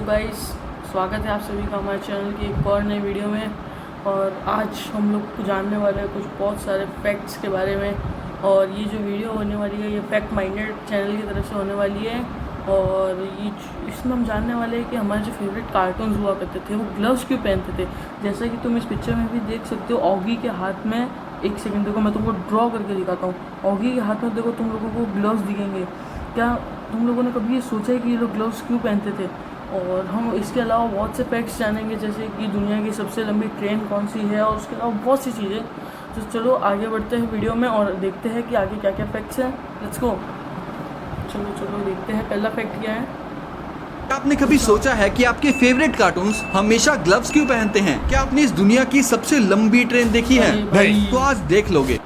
Guys, स्वागत है आप सभी का हमारे चैनल की एक और नई वीडियो में। और आज हम लोग जानने वाले हैं कुछ बहुत सारे फैक्ट्स के बारे में। और ये जो वीडियो होने वाली है ये फैक्ट माइंडेड चैनल की तरफ से होने वाली है। और ये इसमें हम जानने वाले हैं कि हमारे जो फेवरेट कार्टून्स हुआ करते थे वो ग्लव्स क्यों पहनते थे। जैसा कि तुम इस पिक्चर में भी देख सकते हो, ऑगी के हाथ में, एक सेकंड देखो मैं तुमको ड्रॉ करके दिखाता हूँ। ऑगी के हाथ में देखो तुम लोगों को ग्लव्स दिखेंगे। क्या तुम लोगों ने कभी ये सोचा है कि ये लोग ग्लव्स क्यों पहनते थे? और हम इसके अलावा बहुत से फैक्ट्स जानेंगे, जैसे कि दुनिया की सबसे लंबी ट्रेन कौन सी है, और उसके अलावा बहुत सी चीज़ें। तो चलो आगे बढ़ते हैं वीडियो में और देखते हैं कि आगे क्या क्या फैक्ट्स हैं। लेट्स गो, चलो देखते हैं पहला फैक्ट क्या है। आपने कभी सोचा है कि आपके फेवरेट कार्टून्स हमेशा ग्लव्स क्यों पहनते हैं? क्या आपने इस दुनिया की सबसे लंबी ट्रेन देखी है? भाई। तो आज देख लोगे।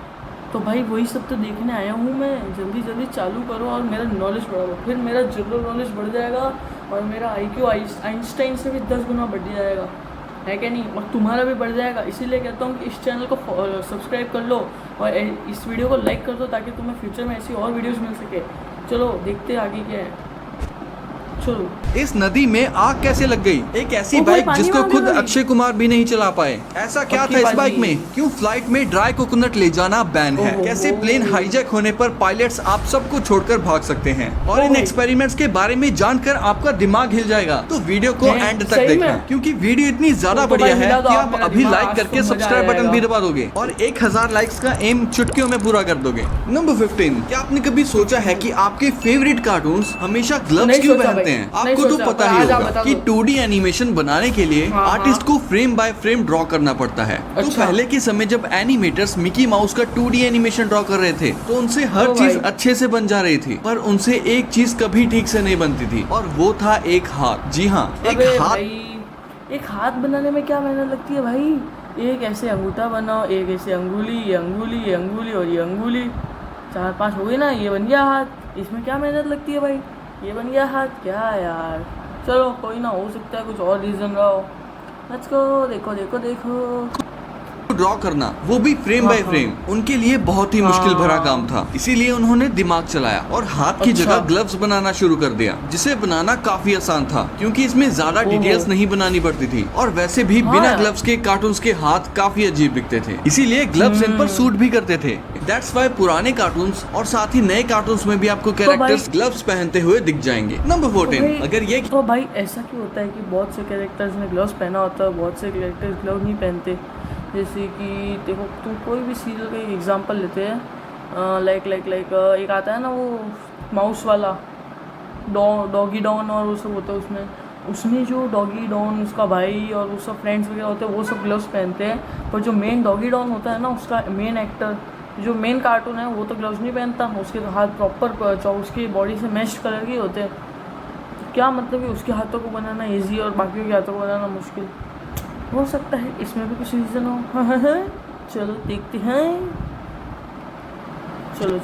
तो भाई वही सब तो देखने आया हूँ मैं। जल्दी चालू करो और मेरा नॉलेज बढ़ाओ, फिर मेरा जनरल नॉलेज बढ़ जाएगा और मेरा IQ आइंस्टाइन से भी 10 गुना बढ़ जाएगा, है क्या नहीं? और तुम्हारा भी बढ़ जाएगा। इसीलिए कहता हूँ कि इस चैनल को सब्सक्राइब कर लो और इस वीडियो को लाइक कर दो ताकि तुम्हें फ्यूचर में ऐसी और वीडियोज़ मिल सके। चलो देखते हैं आगे क्या है। चलो। इस नदी में आग कैसे लग गई? एक ऐसी ओ भाई, बाइक जिसको पानी खुद में अक्षय कुमार भी नहीं चला पाए। ऐसा क्या था इस बाइक में? क्यों फ्लाइट में ड्राई कोकोनट ले जाना बैन है? कैसे प्लेन हाईजैक होने पर पायलट्स आप सबको छोड़कर भाग सकते हैं? और इन एक्सपेरिमेंट्स के बारे में जानकर आपका दिमाग हिल जाएगा। तो वीडियो को एंड तक देखना, क्योंकि वीडियो इतनी ज्यादा बढ़िया है कि आप अभी लाइक करके सब्सक्राइब बटन भी दबा दोगे और 1000 लाइक्स का एम चुटकियों में पूरा कर दोगे। नंबर 15, क्या आपने कभी सोचा है कि आपके फेवरेट कार्टून्स हमेशा ग्लव्स क्यों पहनते हैं? आपको तो पता ही होगा कि 2D एनिमेशन बनाने के लिए आर्टिस्ट को फ्रेम बाय फ्रेम ड्रॉ करना पड़ता है। तो पहले के समय जब एनिमेटर्स मिकी माउस का 2D एनिमेशन ड्रॉ कर रहे थे तो उनसे हर चीज अच्छे से बन जा रही थी, पर उनसे एक चीज कभी ठीक से नहीं बनती थी, और वो था एक हाथ। जी हाँ, एक हाथ। एक हाथ बनाने में क्या मेहनत लगती है भाई? एक ऐसे अंगूठा बनाओ, एक ऐसे अंगुली, ये अंगुली, ये अंगुली और ये अंगुली, 4-5 हो गई ना, ये बन गया हाथ। इसमें क्या मेहनत लगती है भाई? ये बन गया हाथ। क्या यार, चलो कोई ना, हो सकता है कुछ और रीजन रहा हो। लेट्स गो, देखो ड्रॉ करना, वो भी फ्रेम बाय फ्रेम, उनके लिए बहुत ही मुश्किल भरा काम था। इसीलिए उन्होंने दिमाग चलाया और हाथ की जगह ग्लव्स बनाना शुरू कर दिया, जिसे बनाना काफी आसान था क्योंकि इसमें ज्यादा डिटेल्स नहीं बनानी पड़ती थी। और वैसे भी बिना ग्लव्स के कार्टून्स के हाथ काफी अजीब दिखते थे, इसीलिए ग्लव्स इन पर सूट भी करते थे। दैट्स व्हाई पुराने कार्टून्स और साथ ही नए कार्टून्स में भी आपको कैरेक्टर्स ग्लव्स पहनते हुए दिख जाएंगे। नंबर 14, अगर ये तो भाई ऐसा क्यों होता है कि बहुत से कैरेक्टर्स ने ग्लव्स पहना होता है, बहुत से कैरेक्टर्स ग्लव नहीं पहनते? जैसे कि देखो, तुम कोई भी सीरियल का एक एग्जांपल लेते हैं, लाइक एक आता है ना वो माउस वाला, डॉगी डॉन और वो सब होता है। उसमें जो डॉगी डॉन, उसका भाई और वो सब फ्रेंड्स वगैरह होते हैं, वो सब ग्लव्स पहनते हैं। पर जो मेन डॉगी डॉन होता है ना, उसका मेन एक्टर, जो मेन कार्टून है, वो तो ग्लव्स नहीं पहनता। उसके हाथ प्रॉपर उसकी बॉडी से मैच्ड कलर के होते हैं। तो क्या मतलब कि उसके हाथों को बनाना ईजी और बाकियों के हाथों को बनाना मुश्किल? हो सकता है इसमें भी कुछ रीज़न हो। चलो देखते हैं। चलो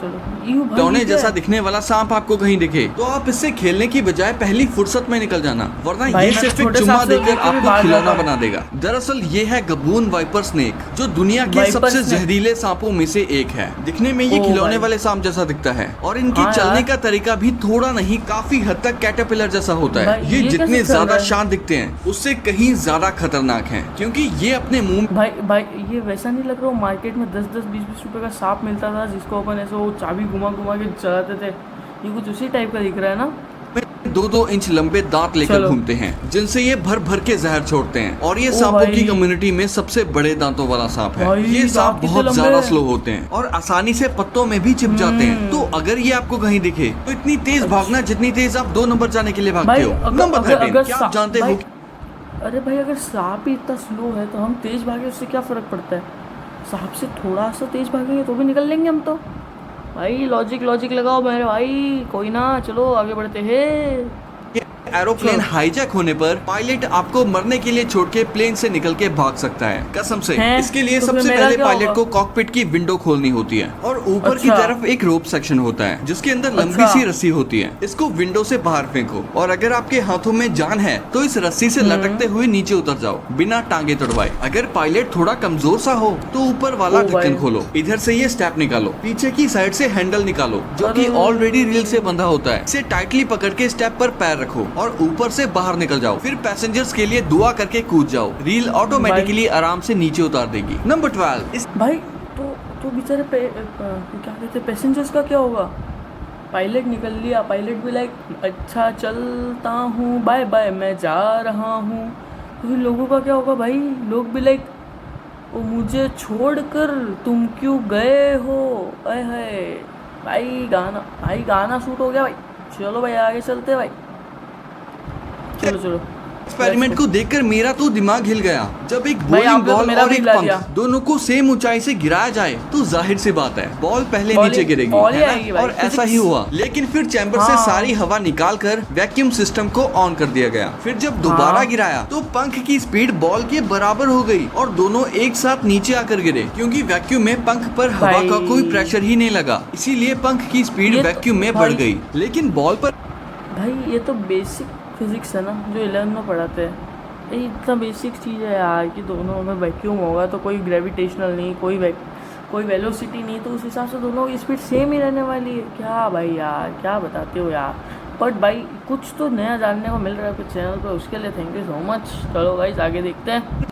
टोने जैसा दिखने वाला सांप आपको कहीं दिखे तो आप इससे खेलने की बजाय पहली फुर्सत में निकल जाना, वरना ये सिर्फ एक चुम्मा देकर आपको खिलौना बना देगा। दरअसल ये है गबून वाइपर स्नेक, जो दुनिया के सबसे जहरीले सांपों में से एक है। दिखने में ये खिलौने वाले सांप जैसा दिखता है और इनके चलने का तरीका भी थोड़ा नहीं, काफी हद तक कैटरपिलर जैसा होता है। ये जितने ज्यादा शांत दिखते हैं उससे कहीं ज्यादा खतरनाक है, क्योंकि ये अपने मुंह भाई ये वैसा नहीं लग रहा? मार्केट में 10-10, 20-20 रुपए का सांप मिलता था जिसको अपन ऐसे वो चाबी घुमा के चलाते थे। ये कुछ उसी टाइप का दिख रहा है ना? 2-2 इंच लंबे दांत लेकर घूमते हैं, जिनसे ये भर के जहर छोड़ते हैं। और ये सांपों की कम्युनिटी में सबसे बड़े दांतों वाला सांप है। ये सांप बहुत ज्यादा स्लो होते हैं और आसानी से पत्तों में भी चिप जाते हैं। तो अगर ये आपको कहीं दिखे तो इतनी तेज भागना जितनी तेज आप 2 नंबर जाने के लिए भागते हो। नंबर 13, क्या आप जानते हो? अरे भाई, अगर सांप ही इतना स्लो है तो हम तेज भागे उससे क्या फर्क पड़ता है? सांप से थोड़ा सा तेज भागेंगे तो भी निकल लेंगे हम तो। भाई लॉजिक लगाओ मेरे भाई, कोई ना, चलो आगे बढ़ते हैं। एरोप्लेन हाईजैक होने पर पायलट आपको मरने के लिए छोड़ के प्लेन से निकल के भाग सकता है, कसम से। इसके लिए तो सबसे पहले पायलट को कॉकपिट की विंडो खोलनी होती है और ऊपर की तरफ एक रोप सेक्शन होता है जिसके अंदर लंबी सी रस्सी होती है। इसको विंडो से बाहर फेंको और अगर आपके हाथों में जान है तो इस रस्सी से लटकते हुए नीचे उतर जाओ बिना टांगे तोड़वाए। अगर पायलट थोड़ा कमजोर सा हो तो ऊपर वाला ढक्कन खोलो, इधर से ये स्टेप निकालो, पीछे की साइड से हैंडल निकालो जो कि ऑलरेडी रील से बंधा होता है। इसे टाइटली पकड़ के स्टेप पर पैर रखो और और ऊपर से बाहर निकल जाओ। फिर पैसेंजर्स के लिए दुआ करके कूद जाओ। रील ऑटोमेटिकली आराम से नीचे उतार देगी। नंबर 12 भाई तो बेचारे क्या कहते हैं पैसेंजर्स का क्या होगा? पायलट निकल लिया, पायलट भी लाइक अच्छा चलता हूँ, बाय बाय मैं जा रहा हूँ। तो फिर लोगों का क्या होगा भाई? लोग भी लाइक वो मुझे छोड़कर तुम क्यों गए हो? अय है भाई गाना शूट हो गया भाई। चलो भाई आगे चलते हैं भाई। चलो एक्सपेरिमेंट को देखकर मेरा तो दिमाग हिल गया। जब एक भाई, बॉलिंग आपने तो बॉल मेरा और भी एक हिला पंख दिया। दोनों को सेम ऊंचाई से गिराया जाए तो जाहिर सी बात है बॉल पहले बॉल नीचे ही गिरेगी, है आएगी ना? भाई, और ऐसा physics। ही हुआ। लेकिन फिर चैम्बर से हाँ। सारी हवा निकाल कर वैक्यूम सिस्टम को ऑन कर दिया गया। फिर जब दोबारा हाँ। गिराया तो पंख की स्पीड बॉल के बराबर हो गई और दोनों एक साथ नीचे आकर गिरे, क्योंकि वैक्यूम में पंख पर हवा भाई। का कोई प्रेशर ही नहीं लगा, इसीलिए पंख की स्पीड ये तो- वैक्यूम में बढ़ भाई। गई। लेकिन बॉल पर भाई ये तो बेसिक फिजिक्स है ना, जो 11 में पढ़ाते हैं। ये इतना बेसिक चीज़ है यार कि दोनों में वैक्यूम होगा तो कोई ग्रेविटेशनल नहीं, कोई वेलोसिटी नहीं, तो उस हिसाब से दोनों की स्पीड सेम ही रहने वाली है। क्या भाई यार, क्या बताते हो यार। बट भाई कुछ तो नया जानने को मिल रहा है कुछ चैनल पर, उसके लिए थैंक यू सो मच। चलो गाइस आगे देखते हैं।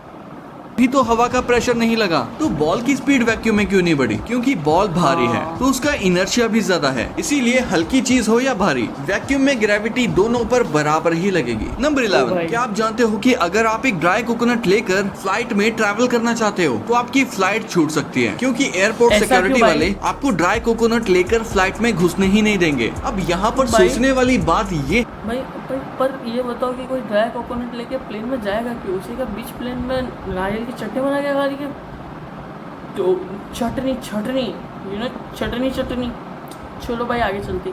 भी तो हवा का प्रेशर नहीं लगा, तो बॉल की स्पीड वैक्यूम में क्यों नहीं बढ़ी? क्योंकि बॉल भारी है तो उसका इनर्शिया भी ज्यादा है, इसीलिए हल्की चीज हो या भारी, वैक्यूम में ग्रेविटी दोनों पर बराबर ही लगेगी। नंबर 11, क्या आप जानते हो कि अगर आप एक ड्राई कोकोनट लेकर फ्लाइट में ट्रैवल करना चाहते हो तो आपकी फ्लाइट छूट सकती है, क्योंकि एयरपोर्ट ऐसा सिक्योरिटी क्यों भाई? वाले आपको ड्राई कोकोनट लेकर फ्लाइट में घुसने ही नहीं देंगे। अब यहाँ पर भाई? सोचने वाली बात ये भाई पर ये बताओ कि कोई ड्राई कोकोनट लेके प्लेन में जाएगा क्यों? उसी का बीच प्लेन में नारियल की चटनी बना के खा रही है। तो चटनी चटनी। चलो भाई आगे चलती।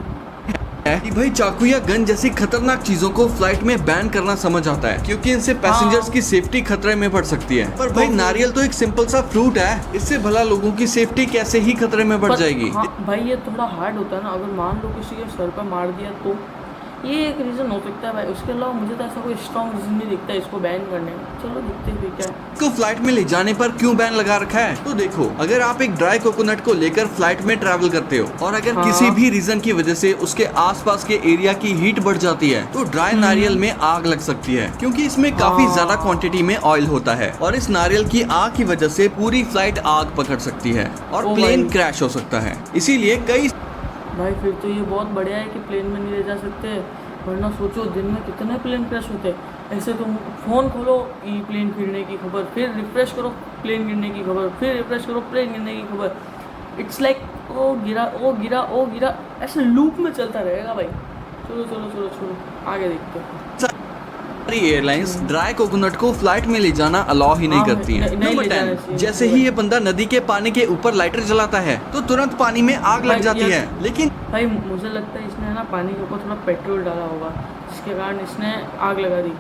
है कि भाई चाकू या गन जैसी खतरनाक चीजों को फ्लाइट में बैन करना समझ आता है, क्योंकि इनसे पैसेंजर्स की सेफ्टी खतरे में पड़ सकती है। पर भाई नारियल तो एक सिंपल सा फ्रूट है, इससे भला लोगों की सेफ्टी कैसे ही खतरे में बढ़ जाएगी? हाँ भाई ये थोड़ा हार्ड होता है ना, अगर मान लो किसी के सर पर मार दिया तो ये एक रीज़न हो सकता है भाई। उसके अलावा मुझे तो ऐसा कोई स्ट्रॉन्ग रीज़न नहीं दिखता है इसको बैन करने में। चलो देखते हैं क्या है। इसको फ्लाइट में ले जाने पर क्यों बैन लगा रखा है? तो देखो, अगर आप एक ड्राई कोकोनट को लेकर फ्लाइट में ट्रैवल करते हो और अगर हाँ। किसी भी रीजन की वजह से उसके आसपास के एरिया की हीट बढ़ जाती है तो ड्राई नारियल में आग लग सकती है, क्योंकि इसमें काफी हाँ। ज्यादा क्वांटिटी में ऑयल होता है और इस नारियल की आग की वजह से पूरी फ्लाइट आग पकड़ सकती है और ओ प्लेन भाई। क्रैश हो सकता है। इसीलिए कई भाई फिर तो ये बहुत बढ़िया है कि प्लेन में नहीं ले जा सकते, वरना सोचो दिन में कितने प्लेन क्रैश होते हैं। ऐसे तुम फ़ोन खोलो ई प्लेन गिरने की खबर, फिर रिफ्रेश करो प्लेन गिरने की खबर, फिर रिफ्रेश करो प्लेन गिरने की खबर। इट्स लाइक ओ गिरा, ऐसे लूप में चलता रहेगा भाई। चलो आगे देखते हैं। सारी एयरलाइंस ड्राई कोकोनट को फ्लाइट में ले जाना अलाउ ही नहीं हाँ, करती हैं। नहीं नंबर ले जाना 10, चाहिए। जैसे ही ये बंदा नदी के पानी के ऊपर लाइटर जलाता है तो तुरंत पानी में आग लग भाई, जाती ये- है। लेकिन भाई मुझे लगता है इसने ना पानी के ऊपर थोड़ा पेट्रोल डाला होगा, जिसके कारण इसने आग लगा दी।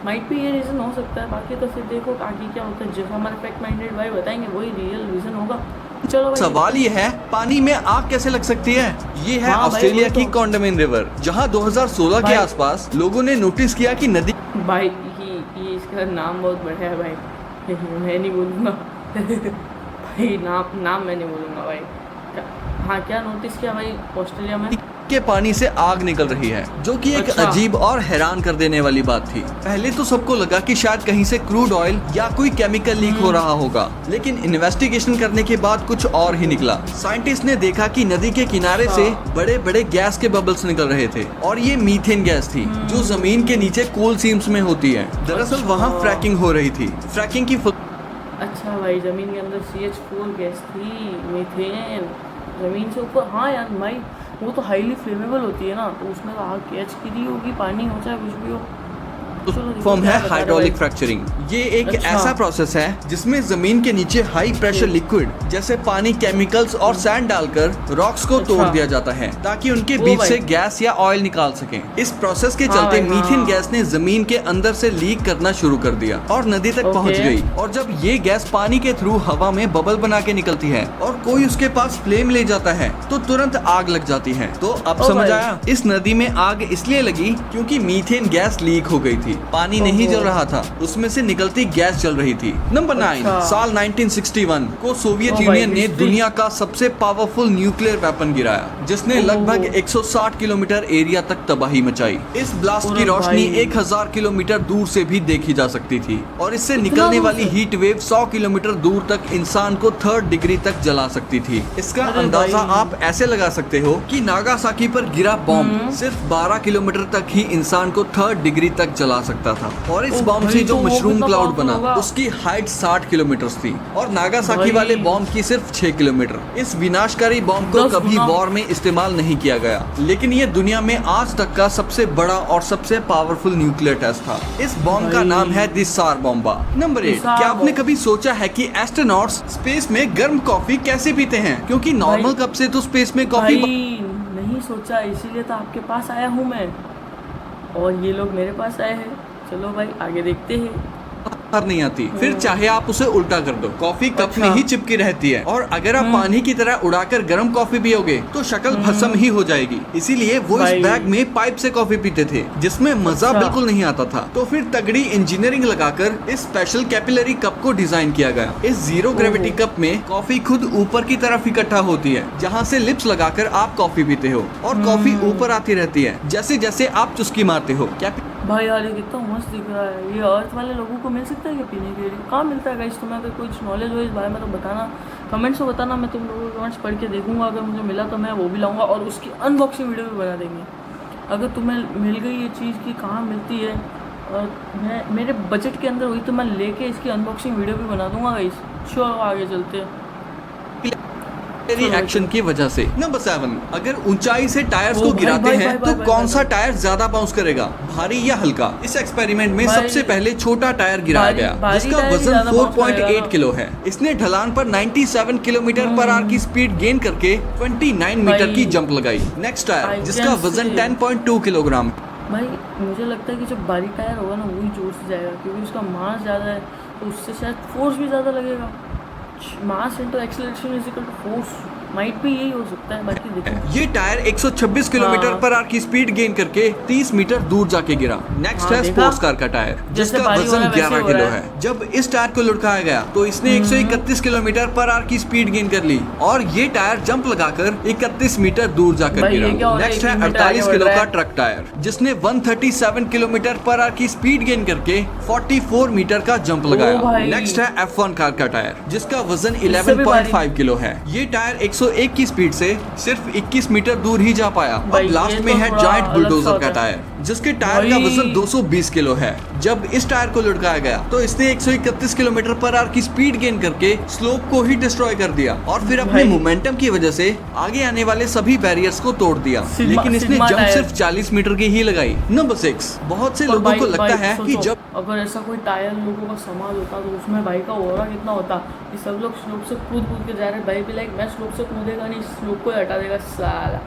माइट भी ये रीज़न हो सकता है। बाकी तो फिर देखो आगे क्या होता है, जैसा हमारे फैक्ट माइंडेड भाई बताएंगे वही रियल रीज़न होगा। चलो भाई सवाल ये है, पानी में आग कैसे लग सकती है? ये है हाँ भाई, ऑस्ट्रेलिया वही की तो। कॉन्डमिन रिवर, जहाँ 2016 के भाई- आसपास लोगों ने नोटिस किया कि नदी भाई ये इसका नाम बहुत बढ़िया है भाई। मैं नहीं बोलूँगा भाई, नाम मैं नहीं बोलूँगा भाई। हाँ क्या नोटिस किया भाई ऑस्ट्रेलिया में? के पानी से आग निकल रही है, जो कि एक अच्छा। अजीब और हैरान कर देने वाली बात थी। पहले तो सबको लगा कि शायद कहीं से क्रूड ऑयल या कोई केमिकल लीक हो रहा होगा, लेकिन इन्वेस्टिगेशन करने के बाद कुछ और ही निकला। साइंटिस्ट ने देखा कि नदी के किनारे से बड़े बड़े गैस के बबल्स निकल रहे थे और ये मीथेन गैस थी, जो जमीन के नीचे कोल सीम्स में होती है। दरअसल वहाँ फ्रैकिंग हो रही थी। फ्रैकिंग की अच्छा भाई, ज़मीन के अंदर CH4 गैस थी, मीथेन ज़मीन से ऊपर। हाँ यार भाई वो तो हाईली फ्लेमेबल होती है ना, तो उसमें तो आग कैच की होगी, पानी हो चाहे कुछ भी हो। फॉर्म है हाइड्रोलिक फ्रैक्चरिंग। ये एक अच्छा। ऐसा प्रोसेस है जिसमें जमीन के नीचे हाई प्रेशर लिक्विड जैसे पानी, केमिकल्स और सैंड डालकर रॉक्स को तोड़ दिया जाता है ताकि उनके बीच से गैस या ऑयल निकाल सकें। इस प्रोसेस के चलते मीथेन गैस ने जमीन के अंदर से लीक करना शुरू कर दिया और नदी तक पहुंच गई। और जब ये गैस पानी के थ्रू हवा में बबल बना के निकलती है और कोई उसके पास फ्लेम ले जाता है तो तुरंत आग लग जाती है। तो अब समझ आया, इस नदी में आग इसलिए लगी क्योंकि मीथेन गैस लीक हो गई थी। थी। पानी नहीं जल रहा था, उसमें से निकलती गैस जल रही थी। नंबर 9, अच्छा। साल 1961 को सोवियत ओ भाई, यूनियन ने history। दुनिया का सबसे पावरफुल न्यूक्लियर वेपन गिराया, जिसने लगभग 160 किलोमीटर एरिया तक तबाही मचाई। इस ब्लास्ट की अरे रोशनी भाई। 1000 किलोमीटर दूर से भी देखी जा सकती थी और इससे इतना निकलने दूर वाली से? हीट वेव 100 किलोमीटर दूर तक इंसान को 3rd डिग्री तक जला सकती थी। इसका अरे अंदाजा भाई। आप ऐसे लगा सकते हो कि नागासाकी पर गिरा बॉम्ब सिर्फ 12 किलोमीटर तक ही इंसान को 3rd डिग्री तक जला सकता था। और इस ओ बॉम्ब भाई, से जो तो वो मशरूम कितना क्लाउड powerful बना, होगा? उसकी हाइट 60 किलोमीटर थी और नागासाकी भाई। वाले बॉम्ब की सिर्फ 6 किलोमीटर। इस विनाशकारी बॉम्ब को 10 कभी गुना। वॉर में इस्तेमाल नहीं किया गया, लेकिन ये दुनिया में आज तक का सबसे बड़ा और सबसे पावरफुल न्यूक्लियर टेस्ट था। इस बॉम्ब का भाई। नाम है दिसार बॉम्बा। नंबर 8, दिसार क्या आपने बॉम्ब। कभी सोचा है कि एस्ट्रोनॉट्स स्पेस में गर्म कॉफी कैसे पीते हैं? क्योंकि नॉर्मल भाई। कप से तो स्पेस में कॉफी भाई नहीं सोचा, इसीलिए तो आपके पास आया हूँ मैं, और ये लोग मेरे पास आए हैं। चलो भाई आगे देखते हैं। बाहर नहीं आती, फिर चाहे आप उसे उल्टा कर दो, कॉफी कप अच्छा। में ही चिपकी रहती है। और अगर आप पानी की तरह उड़ाकर गर्म कॉफी पियोगे तो शक्ल भस्म ही हो जाएगी। इसीलिए वो इस भाई। बैग में पाइप से कॉफी पीते थे, जिसमें मजा अच्छा। बिल्कुल नहीं आता था। तो फिर तगड़ी इंजीनियरिंग लगाकर इस स्पेशल कैपिलरी कप को डिजाइन किया गया। इस जीरो ग्रेविटी कप में कॉफी खुद ऊपर की तरफ इकट्ठा होती है, जहाँ से लिप्स लगाकर आप कॉफी पीते हो और कॉफी ऊपर आती रहती है जैसे जैसे आप चुस्की मारते हो। भाई यार ये कितना मस्त दिख रहा है। ये अर्थ वाले लोगों को मिल सकता है क्या पीने के लिए? कहाँ मिलता है गाइस? तुम्हें अगर कुछ नॉलेज हो इस बारे में तो बताना, कमेंट्स में बताना। मैं तुम लोगों के कमेंट्स पढ़ के देखूंगा, अगर मुझे मिला तो मैं वो भी लाऊंगा और उसकी अनबॉक्सिंग वीडियो भी बना देंगे। अगर तुम्हें मिल गई ये चीज़ की कहाँ मिलती है और मैं मेरे बजट के अंदर हुई तो मैं लेके इसकी अनबॉक्सिंग वीडियो भी बना दूंगा गाइस। चलो आगे चलते हैं। एक्शन की वजह से। नंबर 7, अगर ऊंचाई से टायर्स ओ को भाई, गिराते भाई, हैं भाई, तो भाई, कौन भाई, सा टायर ज्यादा बाउंस करेगा, भारी या हल्का? इस एक्सपेरिमेंट में भाई, सबसे पहले छोटा टायर गिराया भारी- गया, भारी जिसका टायर ही वजन ज्यादा bounce 4.8 करेगा। किलो है। इसने ढलान पर 97 किलोमीटर पर आवर की स्पीड गेन करके 29 मीटर भाई। की जंप लगाई। नेक्स्ट I टायर, जिसका can वजन see। 10.2 किलोग्राम। भाई मुझे लगता है कि जो बारी टायर होगा ना वही जोर से जाएगा, क्योंकि उसका मास ज़्यादा है तो उससे शायद फोर्स भी ज़्यादा लगेगा। Mass into acceleration is equal to force, might भी यही हो सकता है। बाकी देखो ये टायर 126 किलोमीटर हाँ। पर आवर की स्पीड गेन करके 30 मीटर दूर जाके गिरा। नेक्स्ट हाँ, है देखा? स्पोर्ट्स कार का टायर, जैसे जिसका भारी हो वजन रहा है, वैसे 11 हो किलो रहा है। है। जब इस टायर को लुढ़काया गया तो इसने 131 किलोमीटर पर आवर की स्पीड गेन कर ली और ये टायर जंप लगाकर 31 मीटर दूर जाकर भाई, गिरा। ये क्या हो रहा है? नेक्स्ट है 1 मीटर 48 आगे किलो बढ़ रहा का है। ट्रक टायर, जिसने 137 किलोमीटर पर आवर की स्पीड गेन करके 44 मीटर का जंप लगाया। भाई। नेक्स्ट है F1 कार का टायर, जिसका वजन भी 11.5 किलो है। ये टायर 101 की स्पीड से सिर्फ 21 मीटर दूर ही जा पाया। भाई, अब लास्ट ये में तो है थोड़ा जायंट अलग बुलडोजर सा का होता है। टायर, जिसके टायर का भाई। वजन 220 किलो है। जब इस टायर को लुढ़काया गया तो इसने 131 किलोमीटर पर आवर की स्पीड गेन करके स्लोप को ही डिस्ट्रॉय कर दिया और फिर अपने भाई। मोमेंटम की वजह से आगे आने वाले सभी बैरियर्स को तोड़ दिया। सिग्मा- लेकिन इसने सिग्मा जंप टायर। सिर्फ 40 मीटर की ही लगाई। नंबर 6, बहुत से पर लोगों भाई- को लगता भाई, है कि सोचो, जब अगर ऐसा कोई टायर लोगों का समाज होता तो उसमें भाई का ओरा कितना होता कि सब लोग स्लोप से कूद कूद के जा रहे, भाई भी लाइक मैं स्लोप से कूदेगा नहीं, स्लोप को ही हटा देगा साला।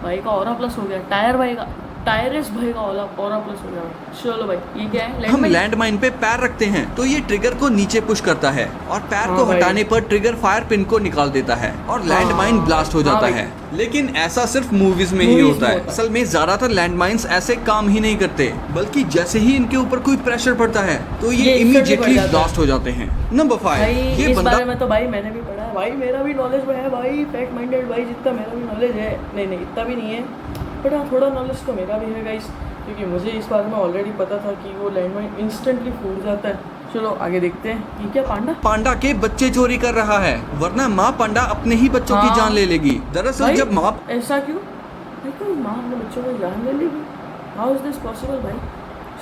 भाई का ओरा प्लस हो गया, टायर भाई का टायरेस भाई का ओरा प्लस हो गया। चलो भाई ये क्या है? हम लैंड माइन पे पैर रखते हैं तो ये ट्रिगर को नीचे पुश करता है और पैर हाँ को भाई। हटाने पर ट्रिगर फायर पिन को निकाल देता है और लैंड माइन ब्लास्ट हो जाता भाई। है। लेकिन ऐसा सिर्फ मूवीज में ही Movies होता में है। होता है। असल में ज्यादातर लैंड माइन्स ऐसे काम ही नहीं करते, बल्कि जैसे ही इनके ऊपर कोई प्रेशर पड़ता है तो ये ये इमीडिएटली instantly बढ़ जाता है। ब्लास्ट हो जाते हैं। नंबर 5, भाई ये इस बंदा बारे में तो भाई मैंने भी पढ़ा है भाई, मेरा भी नॉलेज में है भाई, फैक्ट माइंडेड भाई, जितना मेरा भी नॉलेज है। नहीं इतना भी नहीं है, बट हाँ थोड़ा नॉलेज तो मेरा भी है गाइस, क्योंकि मुझे इस बारे में ऑलरेडी पता था कि वो लैंडमाइन इंस्टेंटली फूट जाता है। चलो आगे देखते हैं। ये क्या पांडा के बच्चे चोरी कर रहा है, वरना माँ पांडा अपने ही बच्चों की हाँ। जान ले लेगी। दरअसल भाई, जब माँ ऐसा क्यों भाई? कोई माँ अपने बच्चों को जान ले लेगी? हाउ इज दिस पॉसिबल भाई?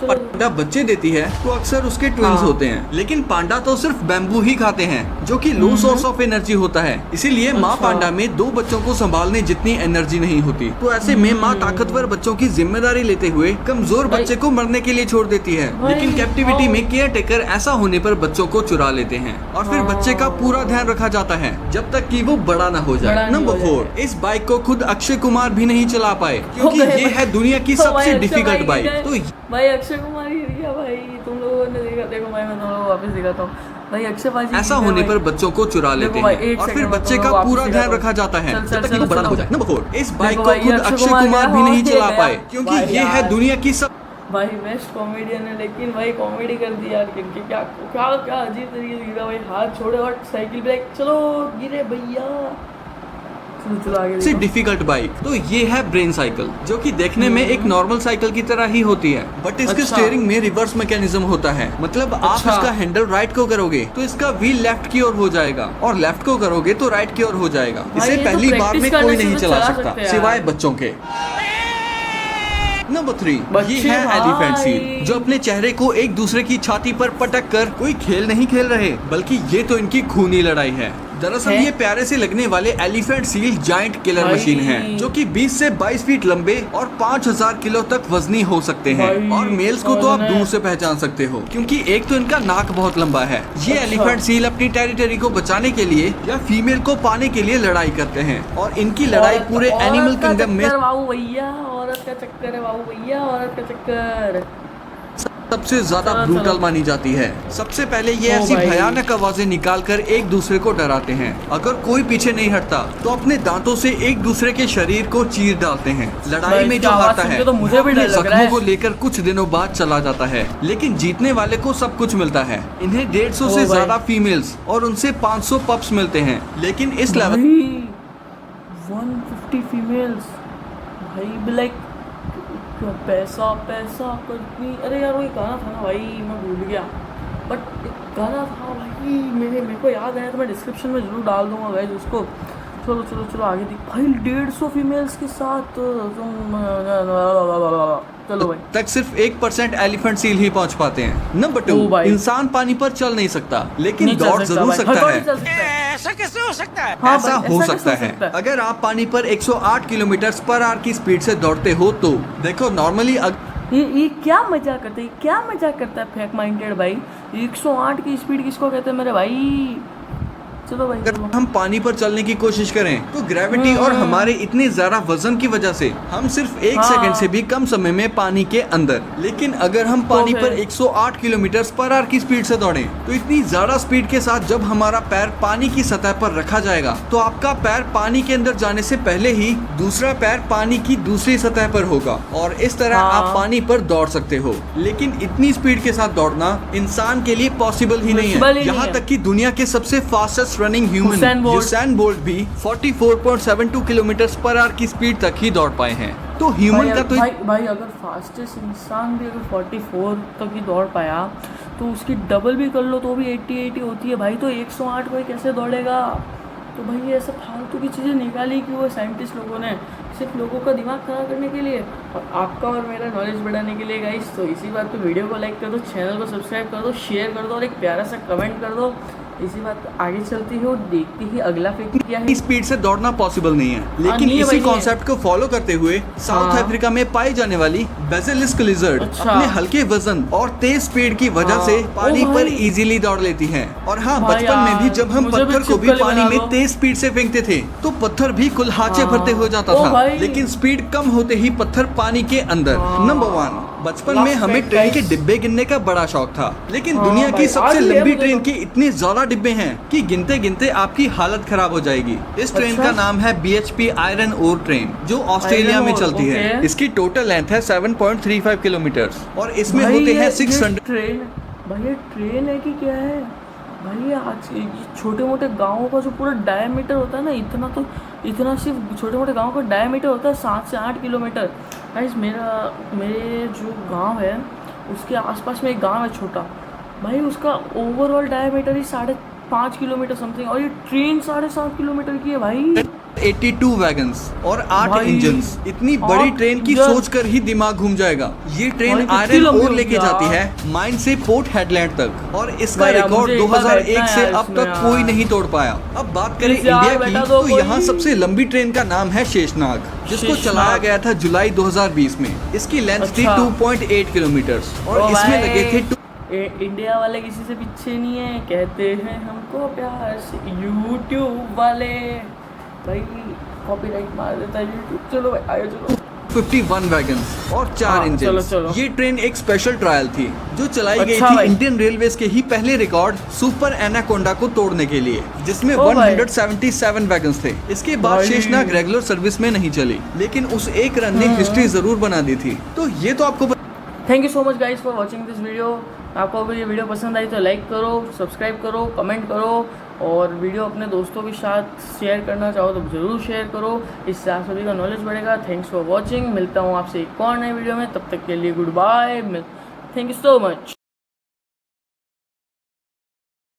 चलो पांडा बच्चे देती है तो अक्सर उसके ट्विंस हाँ। होते हैं, लेकिन पांडा तो सिर्फ बैम्बू ही खाते हैं, जो कि लो सोर्स ऑफ एनर्जी होता है। इसीलिए माँ अच्छा। पांडा में 2 बच्चों को संभालने जितनी एनर्जी नहीं होती। तो ऐसे में माँ ताकतवर बच्चों की जिम्मेदारी लेते हुए कमजोर भाई। बच्चे को मरने के लिए छोड़ देती है। भाई, लेकिन कैप्टिविटी आओ। में केयर टेकर ऐसा होने पर बच्चों को चुरा लेते हैं और फिर बच्चे का पूरा ध्यान रखा जाता है जब तक कि वो बड़ा ना हो बड़ा जाए। नहीं नंबर हो 4, इस बाइक को खुद अक्षय कुमार भी नहीं चला पाए, क्योंकि गए ये भाई। है दुनिया की तो भाई सबसे अक्षय डिफिकल्ट भाई बाइक। गए। तो भाई अक्षय कुमार ही दिया भाई, तुम लोगों ने देखा? देखो भाई मैं तुम लोगों को वापस दिखाता हूँ भाई, अक्षय बाजी ऐसा होने पर बच्चों को चुरा लेते देखो भाई, हैं एक और फिर सेकंड में बच्चे तो का वापस पूरा दिखाता ध्यान हूँ। रखा जाता है चल, जब तक कि चल, वो बड़ा ना चल, हो जाए। नंबर 4, इस बाइक देखो को भाई, खुद अक्षय अक्षय कुमार कुमार गया, भी नहीं ये चला गया। पाए, क्योंकि भाई ये है यार। दुनिया की सब भाई बेस्ट कॉमेडियन है, लेकिन भाई कॉमेडी कर दी यार क्योंकि क्या क्या क्या अजीब तरीके से गिरा भाई, हाथ छोड़े और साइकिल ब्रेक, चलो गिरे भैया। चलो आगे से डिफिकल्ट बाइक तो ये है ब्रेन साइकिल, जो कि देखने में एक नॉर्मल साइकिल की तरह ही होती है, बट इसके अच्छा। स्टीयरिंग में रिवर्स मैकेनिज्म होता है। मतलब आप अच्छा। इसका हैंडल राइट को करोगे तो इसका व्हील लेफ्ट की ओर हो जाएगा, और लेफ्ट को करोगे तो राइट की ओर हो जाएगा। भाई, इसे ये तो पहली बार practice में करने कोई से नहीं तो चला चला सकता सकते हैं सिवाय यार। बच्चों के। नंबर 3, ये बच्चे है एलिफेंट भाई। सील, जो अपने चेहरे को एक दूसरे की छाती पर पटक कर कोई खेल नहीं खेल रहे, बल्कि ये तो इनकी खूनी लड़ाई है। दरअसल है? ये प्यारे से लगने वाले एलिफेंट सील जायंट किलर भाई। मशीन है, जो कि 20 से 22 फीट लंबे और 5000 किलो तक वजनी हो सकते हैं। भाई, और मेल्स को तो और आप उन्हें- दूर से पहचान सकते हो, क्योंकि एक तो इनका नाक बहुत लंबा है। ये अच्छा। एलिफेंट सील अपनी टेरिटरी को बचाने के लिए या फीमेल को पाने के लिए लड़ाई करते हैं, और इनकी लड़ाई पूरे एनिमल किंगडम में बाबू भैया, औरत का चक्कर है बाबू भैया, औरत का चक्कर। सबसे ज्यादा चलो, ब्रूटल चलो। मानी जाती है। सबसे पहले ये ओ ऐसी भाई। भयानक आवाजें निकालकर एक दूसरे को डराते हैं। अगर कोई पीछे नहीं हटता तो अपने दांतों से एक दूसरे के शरीर को चीर डालते हैं। लड़ाई भाई, में इसकी जो आवाज हारता सुन है के तो मुझे वो भी अपने डर लग रहा जख्मों है। को लेकर कुछ दिनों बाद चला जाता है, लेकिन जीतने वाले को सब कुछ मिलता है। इन्हें 150 से ओ भाई। ज्यादा फीमेल्स और उनसे 500 पप्स मिलते हैं, लेकिन इस लेवल भाई 150 फीमेल्स भाई भी लाइक पैसा पैसा करनी। अरे यार वही गाना था ना भाई, मैं भूल गया, बट एक गाना था भाई, मेरे को याद आया तो मैं डिस्क्रिप्शन में जरूर डाल दूंगा गाइस उसको। चलो चलो चलो आगे देख भाई, 150 फीमेल्स के साथ तुम चलो भाई। तक सिर्फ 1% एलिफेंट सील ही पहुंच पाते हैं। नंबर 2, ओ भाई। इंसान पानी पर चल नहीं सकता, लेकिन नहीं चल दौड़ सकता जरूर भाई, सकता हथौड़ी है। चल सकता है। ऐसा कैसे हो सकता है? हाँ ऐसा भाई, हो ऐसा सकता कैसे है हो सकता है? अगर आप पानी पर 108 किलोमीटर पर आवर की स्पीड से दौड़ते हो तो। देखो नॉर्मली ये क्या मजाक करता है, क्या मजाक करता है फेक माइंडेड भाई। 108 की स्पीड किसको कहते हैं मेरे भाई। चलो भाई अगर चलो। हम पानी पर चलने की कोशिश करें तो ग्रेविटी और हमारे इतने ज्यादा वजन की वजह से हम सिर्फ 1 हाँ। सेकंड से भी कम समय में पानी के अंदर। लेकिन अगर हम पानी फिर? पर 108 किलोमीटर पर आवर की स्पीड से दौड़ें तो इतनी ज्यादा स्पीड के साथ जब हमारा पैर पानी की सतह पर रखा जाएगा तो आपका पैर पानी के अंदर जाने से पहले ही दूसरा पैर पानी की दूसरी सतह पर होगा, और इस तरह हाँ। आप पानी पर दौड़ सकते हो। लेकिन इतनी स्पीड के साथ दौड़ना इंसान के लिए पॉसिबल ही नहीं Possible है। ही यहाँ नहीं है। तक कि दुनिया के सबसे fastest running human Usain bolt भी 44.72 किलोमीटर पर आवर की स्पीड तक ही दौड़ पाए हैं। तो ह्यूमन का तो भाई अगर फास्टेस्ट इंसान भी अगर 44 तक ही दौड़ पाया तो उसकी डबल भी कर लो तो भी 80 होती है भाई। तो 108 कोई कैसे दौड़ेगा। तो भाई ये ऐसा फालतू की चीज़ें निकाली कि वो साइंटिस्ट लोगों ने सिर्फ लोगों का दिमाग खराब करने के लिए और आपका और मेरा नॉलेज बढ़ाने के लिए गाइस। तो इसी बात पे वीडियो को लाइक कर दो, चैनल को सब्सक्राइब कर दो, शेयर कर दो और एक प्यारा सा कमेंट कर दो। इसी बात आगे चलती है और देखती ही अगला फैक्ट क्या है। स्पीड से दौड़ना पॉसिबल नहीं है, लेकिन नहीं है इसी भाई, नहीं है। कॉन्सेप्ट को फॉलो करते हुए साउथ हाँ। अफ्रीका में पाई जाने वाली बेसिलिस्क लिजर्ड अच्छा। अपने हल्के वजन और तेज स्पीड की वजह हाँ। से ओ पानी भाई। पर इजीली दौड़ लेती है। और हाँ, भाई बचपन में भी यार, जब हम मुझे भी पत्थर को भी चिपकली पानी बना में दो। तेज स्पीड से फेंकते थे तो पत्थर भी कुल्हाचे हाँ। भरते हो जाता ओ था, भाई। लेकिन स्पीड कम होते ही पत्थर पानी के अंदर। हाँ। नंबर 1, बचपन में Last हमें fact, ट्रेन के guys। डिब्बे गिनने का बड़ा शौक था, लेकिन हाँ दुनिया की भाई, सबसे आज भी है लंबी मुझे ट्रेन तो। के इतने ज्यादा डिब्बे हैं कि गिनते गिनते आपकी हालत खराब हो जाएगी। इस ट्रेन अच्छा। का नाम है BHP आयरन ओर ट्रेन, जो ऑस्ट्रेलिया में Iron ore, चलती है। okay। इसकी टोटल लेंथ है 7.35 किलोमीटर और इसमें भाई होते हैं ये 600। ट्रेन भाई, ये ट्रेन है कि क्या है भाई। आज छोटे मोटे गाँवों का जो पूरा डायमीटर होता है ना, इतना सिर्फ छोटे मोटे गाँव का डायमीटर होता है 7 से 8 किलोमीटर। गाइस मेरे जो गांव है उसके आसपास में एक गांव है छोटा भाई, उसका ओवरऑल डायमीटर ही 5.5 किलोमीटर समथिंग, और ये ट्रेन 7.5 किलोमीटर की है भाई। 82 वैगन्स और 8 भाई, इंजन्स। इतनी बड़ी 8 ट्रेन की इंजन। सोच कर ही दिमाग घूम जाएगा। ये ट्रेन भाई, कितनी आयरन लंबी ओर होगी लेके यार। जाती है माइन से पोर्ट हेडलैंड तक, और इसका भाई, रिकॉर्ड मुझे एक बार 2001 बैठना से है अब इसमें तक यार। कोई नहीं तोड़ पाया। अब बात करें प्लीज यार, इंडिया की, बैठा दो तो कोई। यहाँ सबसे लंबी ट्रेन का नाम है शेषनाग, जिसको शेषनाग। चलाया गया था जुलाई 2020 में। इसकी लेंथ थी अच्छा। 2.8 किलोमीटर और ओ इसमें भाई। लगे थे इंडिया वाले किसी से पीछे नहीं है, कहते हैं हमको प्यार से यूट्यूब वाले। भाई कॉपीराइट मार देता है यूट्यूब। चलो भाई आगे चलो। 51 वैगन्स और 4 हाँ, इंजन। चलो, चलो। ये ट्रेन एक स्पेशल ट्रायल थी जो चलाई गई अच्छा थी भाई। इंडियन रेलवेज के ही पहले रिकॉर्ड सुपर एनाकोंडा को तोड़ने के लिए, जिसमें ओ भाई। 177 वैगन्स थे। इसके बाद भाई। शेषनाग रेगुलर सर्विस में नहीं चली, लेकिन उस एक रन ने हाँ। हिस्ट्री जरूर बना दी थी। तो ये तो आपको thank you so much guys for watching this video. आपको अगर ये वीडियो पसंद आई तो लाइक करो, सब्सक्राइब करो, कमेंट करो और वीडियो अपने दोस्तों के साथ शेयर करना चाहो तो ज़रूर शेयर करो, इससे आप सभी का नॉलेज बढ़ेगा। Thanks for watching. मिलता हूँ आपसे एक और नए वीडियो में, तब तक के लिए good bye. Thank you so much.